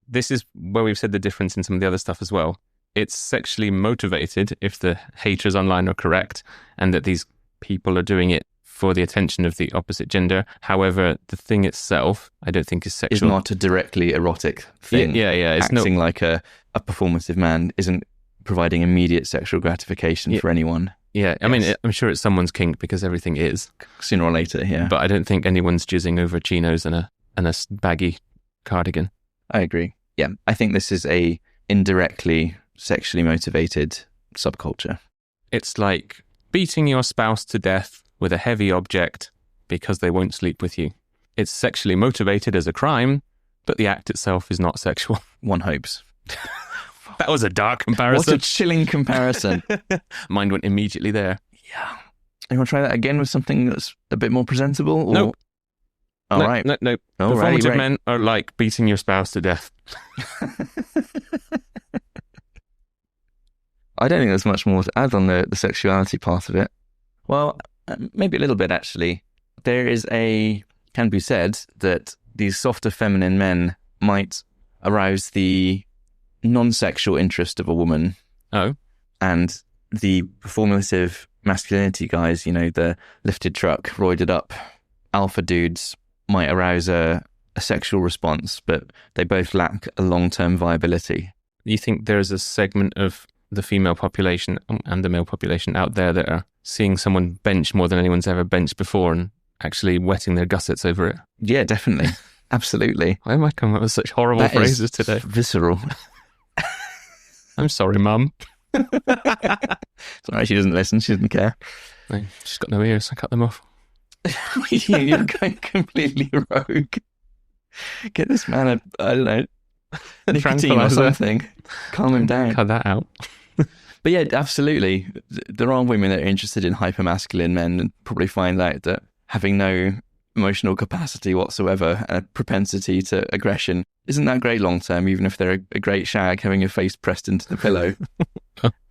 This is where we've said the difference in some of the other stuff as well. it's sexually motivated, if the haters online are correct, and that these people are doing it for the attention of the opposite gender. However, the thing itself, I don't think is sexual. It's not a directly erotic thing. Yeah. It's acting like a performative man isn't providing immediate sexual gratification for anyone. Yeah, I mean, I'm sure it's someone's kink because everything is. Sooner or later, yeah. But I don't think anyone's jizzing over chinos and a baggy cardigan. I agree. Yeah, I think this is a indirectly sexually motivated subculture. It's like beating your spouse to death with a heavy object because they won't sleep with you. It's sexually motivated as a crime, but the act itself is not sexual. One hopes. That was a dark comparison. What a chilling comparison. Mine went immediately there. Yeah. You want to try that again with something that's a bit more presentable? Or... Nope. All right. No. Performative men are like beating your spouse to death. I don't think there's much more to add on the sexuality part of it. Well, maybe a little bit, actually. Can be said that these softer feminine men might arouse the non-sexual interest of a woman. Oh. And the performative masculinity guys, the lifted truck, roided up alpha dudes might arouse a sexual response, but they both lack a long-term viability. You think there's a segment of the female population and the male population out there that are seeing someone bench more than anyone's ever benched before and actually wetting their gussets over it? Yeah, definitely. Absolutely. Why am I coming up with such horrible phrases today? Visceral. I'm sorry, Mum. It's all right, she doesn't listen, she doesn't care. No, she's got no ears, I cut them off. You're going completely rogue. Get this man I don't know, nicotine or something. Calm him down. Cut that out. But yeah, absolutely. There are women that are interested in hypermasculine men and probably find out that having no emotional capacity whatsoever and a propensity to aggression isn't that great long term, even if they're a great shag having your face pressed into the pillow.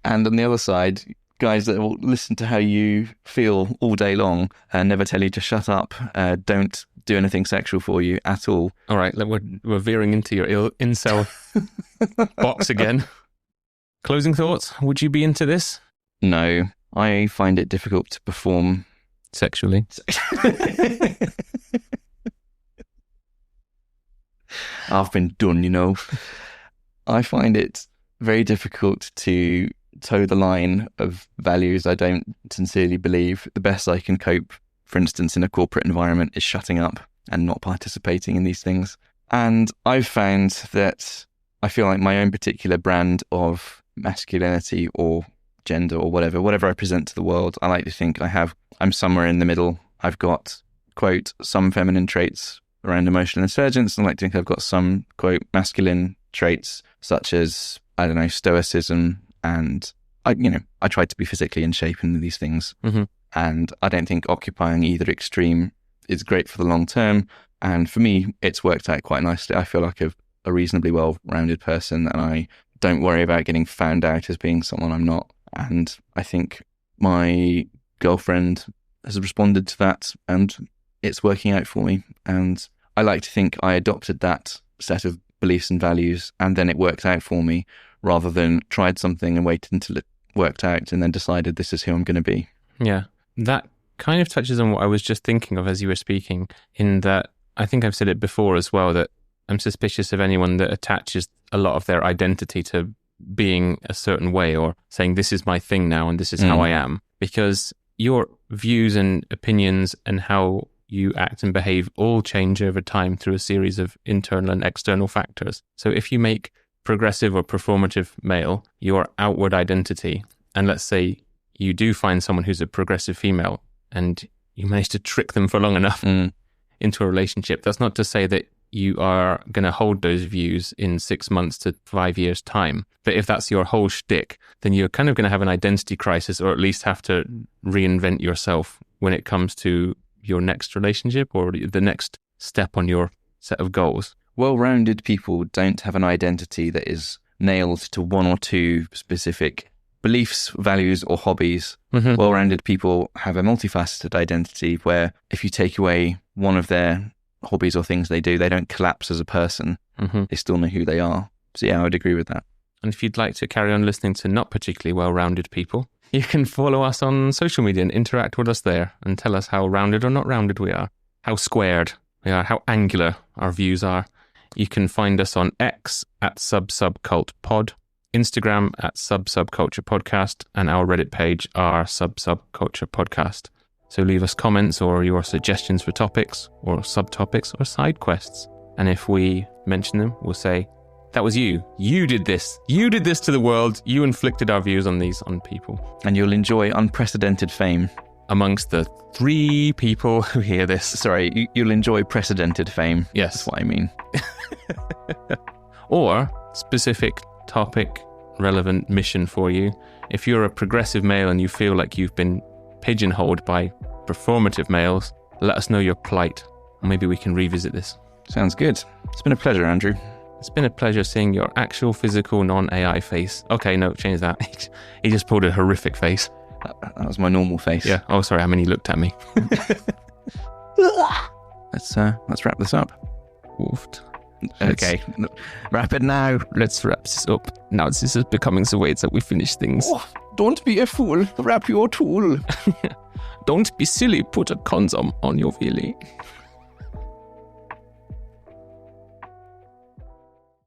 And on the other side, guys that will listen to how you feel all day long and never tell you to shut up, don't do anything sexual for you at all. All right, we're veering into your incel box again. Closing thoughts? Would you be into this? No, I find it difficult to perform sexually. I've been done, I find it very difficult to toe the line of values I don't sincerely believe. The best I can cope, for instance, in a corporate environment, is shutting up and not participating in these things. And I've found that I feel like my own particular brand of masculinity or gender or whatever I present to the world, I like to think I'm somewhere in the middle. I've got, quote, some feminine traits around emotional intelligence, and I like to think I've got some, quote, masculine traits such as, I don't know, stoicism, and I try to be physically in shape in these things. Mm-hmm. And I don't think occupying either extreme is great for the long term. And for me, it's worked out quite nicely. I feel like a reasonably well-rounded person, and I don't worry about getting found out as being someone I'm not. And I think my girlfriend has responded to that, and it's working out for me. And I like to think I adopted that set of beliefs and values, and then it worked out for me, rather than tried something and waited until it worked out and then decided this is who I'm going to be. Yeah, that kind of touches on what I was just thinking of as you were speaking, in that I think I've said it before as well, that I'm suspicious of anyone that attaches a lot of their identity to being a certain way or saying this is my thing now and this is how I am, because your views and opinions and how you act and behave all change over time through a series of internal and external factors. So if you make progressive or performative male your outward identity, and let's say you do find someone who's a progressive female and you manage to trick them for long enough into a relationship, that's not to say that you are going to hold those views in 6 months to 5 years' time. But if that's your whole shtick, then you're kind of going to have an identity crisis, or at least have to reinvent yourself when it comes to your next relationship or the next step on your set of goals. Well-rounded people don't have an identity that is nailed to one or two specific beliefs, values, or hobbies. Mm-hmm. Well-rounded people have a multifaceted identity where if you take away one of their hobbies or things they do, they don't collapse as a person. Mm-hmm. They still know who they are. So yeah, I would agree with that. And if you'd like to carry on listening to not particularly well-rounded people, you can follow us on social media and interact with us there and tell us how rounded or not rounded we are, how squared we are, how angular our views are. You can find us on X at Sub-Subcult Instagram at Sub-Subculture Podcast, and our Reddit page are Sub-Subculture Podcast. So leave us comments or your suggestions for topics or subtopics or side quests. And if we mention them, we'll say, that was you. You did this. You did this to the world. You inflicted our views on people. And you'll enjoy unprecedented fame. Amongst the 3 people who hear this. Sorry, you'll enjoy precedented fame. Yes. That's what I mean. Or specific topic, relevant mission for you. If you're a progressive male and you feel like you've been pigeonholed by performative males, let us know your plight. Maybe we can revisit this. Sounds good. It's been a pleasure, Andrew. It's been a pleasure seeing your actual physical non-AI face. Okay, no, change that. He just pulled a horrific face. That was my normal face. Yeah. Oh, sorry. I mean, he looked at me. Let's wrap this up. Woofed. Okay. Wrap it now. Let's wrap this up. Now this is becoming the way that we finish things. Oh, don't be a fool. Wrap your tool. Don't be silly. Put a condom on your willy.